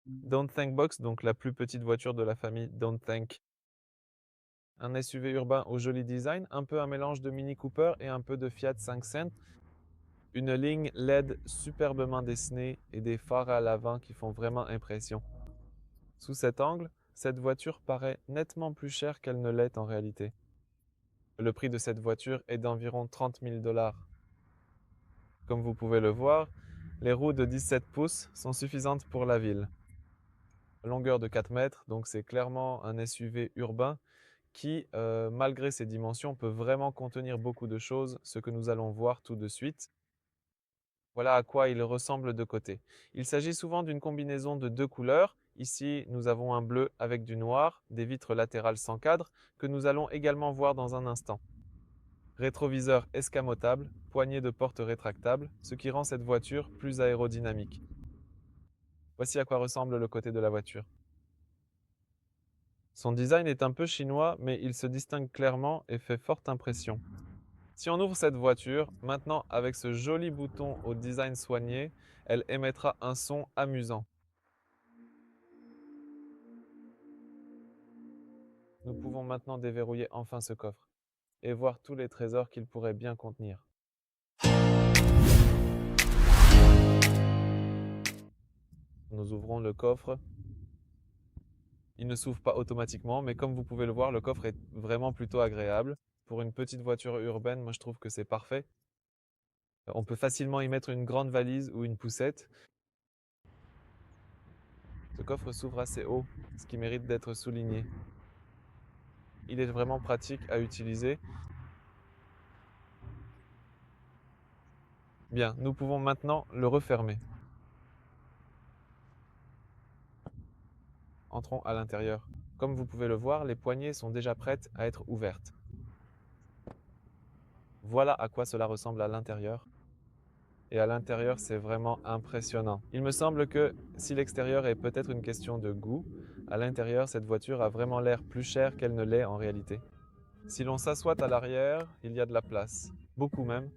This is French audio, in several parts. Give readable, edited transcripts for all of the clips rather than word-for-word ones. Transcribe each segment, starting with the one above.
Don't Thank Box, donc la plus petite voiture de la famille Don't Thank. Un SUV urbain au joli design, un peu un mélange de Mini Cooper et un peu de Fiat 500. Une ligne LED superbement dessinée et des phares à l'avant qui font vraiment impression. Sous cet angle, cette voiture paraît nettement plus chère qu'elle ne l'est en réalité. Le prix de cette voiture est d'environ 30 000 dollars. Comme vous pouvez le voir, les roues de 17 pouces sont suffisantes pour la ville. Longueur de 4 mètres, donc c'est clairement un SUV urbain qui, malgré ses dimensions, peut vraiment contenir beaucoup de choses, ce que nous allons voir tout de suite. Voilà à quoi il ressemble de côté. Il s'agit souvent d'une combinaison de deux couleurs. Ici, nous avons un bleu avec du noir, des vitres latérales sans cadre, que nous allons également voir dans un instant. Rétroviseur escamotable, poignée de porte rétractable, ce qui rend cette voiture plus aérodynamique. Voici à quoi ressemble le côté de la voiture. Son design est un peu chinois, mais il se distingue clairement et fait forte impression. Si on ouvre cette voiture, maintenant avec ce joli bouton au design soigné, elle émettra un son amusant. Nous pouvons maintenant déverrouiller enfin ce coffre et voir tous les trésors qu'il pourrait bien contenir. Nous ouvrons le coffre. Il ne s'ouvre pas automatiquement, mais comme vous pouvez le voir, le coffre est vraiment plutôt agréable. Pour une petite voiture urbaine, moi je trouve que c'est parfait. On peut facilement y mettre une grande valise ou une poussette. Ce coffre s'ouvre assez haut, ce qui mérite d'être souligné. Il est vraiment pratique à utiliser. Bien, nous pouvons maintenant le refermer. Entrons à l'intérieur. Comme vous pouvez le voir, les poignées sont déjà prêtes à être ouvertes. Voilà à quoi cela ressemble à l'intérieur. Et à l'intérieur, c'est vraiment impressionnant. Il me semble que si l'extérieur est peut-être une question de goût, à l'intérieur, cette voiture a vraiment l'air plus chère qu'elle ne l'est en réalité. Si l'on s'assoit à l'arrière, il y a de la place, beaucoup même.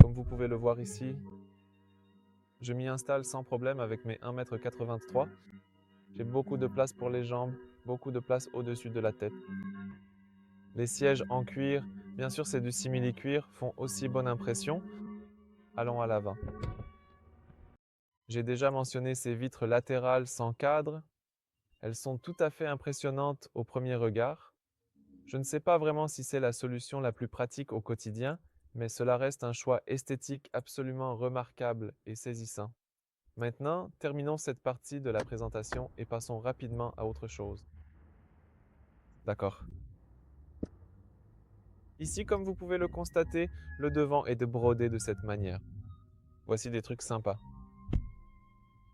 Comme vous pouvez le voir ici, je m'y installe sans problème avec mes 1,83 m. J'ai beaucoup de place pour les jambes, beaucoup de place au-dessus de la tête. Les sièges en cuir, bien sûr c'est du simili-cuir, font aussi bonne impression. Allons à l'avant. J'ai déjà mentionné ces vitres latérales sans cadre. Elles sont tout à fait impressionnantes au premier regard. Je ne sais pas vraiment si c'est la solution la plus pratique au quotidien, mais cela reste un choix esthétique absolument remarquable et saisissant. Maintenant, terminons cette partie de la présentation et passons rapidement à autre chose. D'accord. Ici, comme vous pouvez le constater, le devant est brodé de cette manière. Voici des trucs sympas.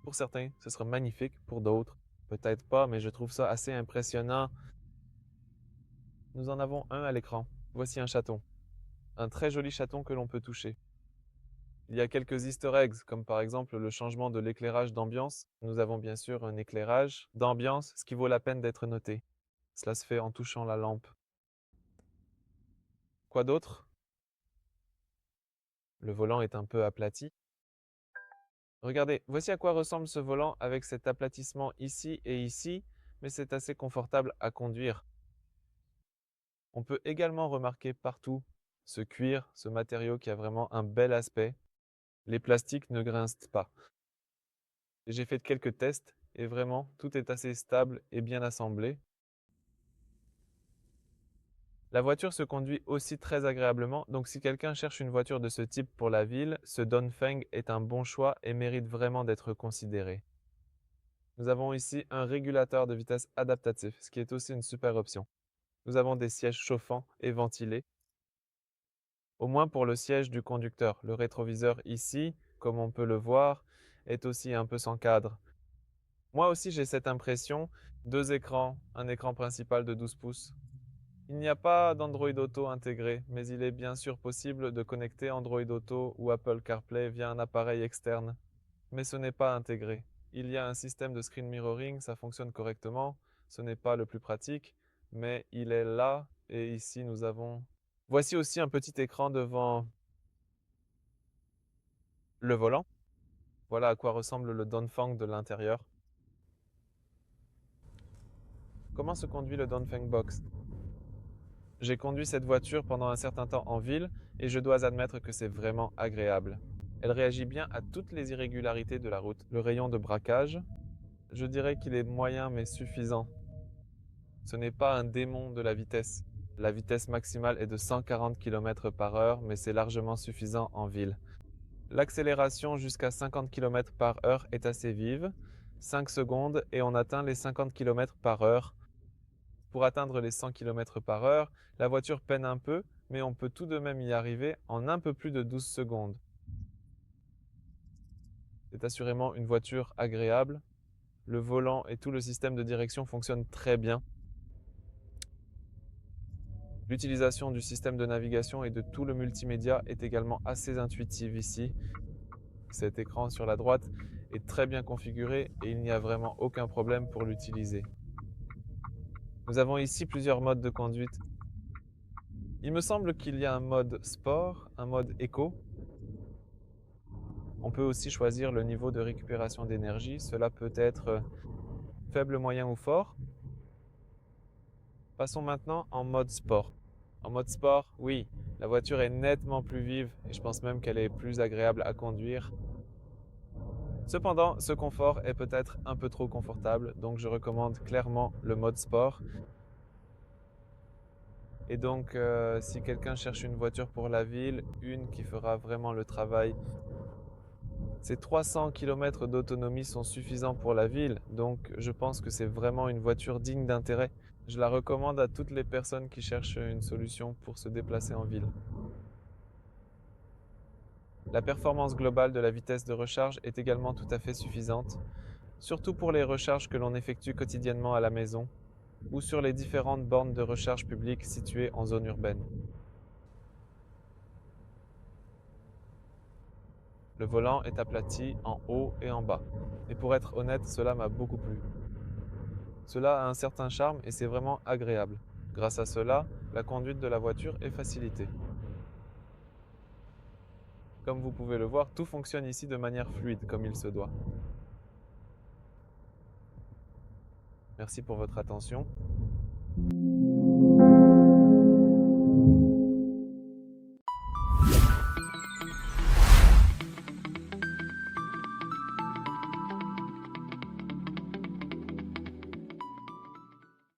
Pour certains, ce sera magnifique, pour d'autres, peut-être pas, mais je trouve ça assez impressionnant. Nous en avons un à l'écran. Voici un chaton. Un très joli chaton que l'on peut toucher. Il y a quelques easter eggs, comme par exemple le changement de l'éclairage d'ambiance. Nous avons bien sûr un éclairage d'ambiance, ce qui vaut la peine d'être noté. Cela se fait en touchant la lampe. Quoi d'autre? Le volant est un peu aplati. Regardez, voici à quoi ressemble ce volant avec cet aplatissement ici et ici, mais c'est assez confortable à conduire. On peut également remarquer partout ce cuir, ce matériau qui a vraiment un bel aspect. Les plastiques ne grincent pas. J'ai fait quelques tests et vraiment tout est assez stable et bien assemblé. La voiture se conduit aussi très agréablement, donc si quelqu'un cherche une voiture de ce type pour la ville, ce Dongfeng est un bon choix et mérite vraiment d'être considéré. Nous avons ici un régulateur de vitesse adaptatif, ce qui est aussi une super option. Nous avons des sièges chauffants et ventilés, au moins pour le siège du conducteur. Le rétroviseur ici, comme on peut le voir, est aussi un peu sans cadre. Moi aussi j'ai cette impression, deux écrans, un écran principal de 12 pouces. Il n'y a pas d'Android Auto intégré, mais il est bien sûr possible de connecter Android Auto ou Apple CarPlay via un appareil externe. Mais ce n'est pas intégré. Il y a un système de screen mirroring, ça fonctionne correctement. Ce n'est pas le plus pratique, mais il est là. Et ici, nous avons... Voici aussi un petit écran devant le volant. Voilà à quoi ressemble le Dongfeng de l'intérieur. Comment se conduit le Dongfeng Box? J'ai conduit cette voiture pendant un certain temps en ville et je dois admettre que c'est vraiment agréable. Elle réagit bien à toutes les irrégularités de la route. Le rayon de braquage, je dirais qu'il est moyen mais suffisant. Ce n'est pas un démon de la vitesse. La vitesse maximale est de 140 km/h, mais c'est largement suffisant en ville. L'accélération jusqu'à 50 km/h est assez vive, 5 secondes et on atteint les 50 km/h. Pour atteindre les 100 km/h, la voiture peine un peu, mais on peut tout de même y arriver en un peu plus de 12 secondes. C'est assurément une voiture agréable. Le volant et tout le système de direction fonctionnent très bien. L'utilisation du système de navigation et de tout le multimédia est également assez intuitive ici. Cet écran sur la droite est très bien configuré et il n'y a vraiment aucun problème pour l'utiliser. Nous avons ici plusieurs modes de conduite. Il me semble qu'il y a un mode sport, un mode éco. On peut aussi choisir le niveau de récupération d'énergie. Cela peut être faible, moyen ou fort. Passons maintenant en mode sport. En mode sport, oui, la voiture est nettement plus vive et je pense même qu'elle est plus agréable à conduire. Cependant, ce confort est peut-être un peu trop confortable, donc je recommande clairement le mode sport. Et donc, si quelqu'un cherche une voiture pour la ville, une qui fera vraiment le travail, ces 300 km d'autonomie sont suffisants pour la ville, donc je pense que c'est vraiment une voiture digne d'intérêt. Je la recommande à toutes les personnes qui cherchent une solution pour se déplacer en ville. La performance globale de la vitesse de recharge est également tout à fait suffisante, surtout pour les recharges que l'on effectue quotidiennement à la maison ou sur les différentes bornes de recharge publiques situées en zone urbaine. Le volant est aplati en haut et en bas, et pour être honnête, cela m'a beaucoup plu. Cela a un certain charme et c'est vraiment agréable. Grâce à cela, la conduite de la voiture est facilitée. Comme vous pouvez le voir, tout fonctionne ici de manière fluide, comme il se doit. Merci pour votre attention.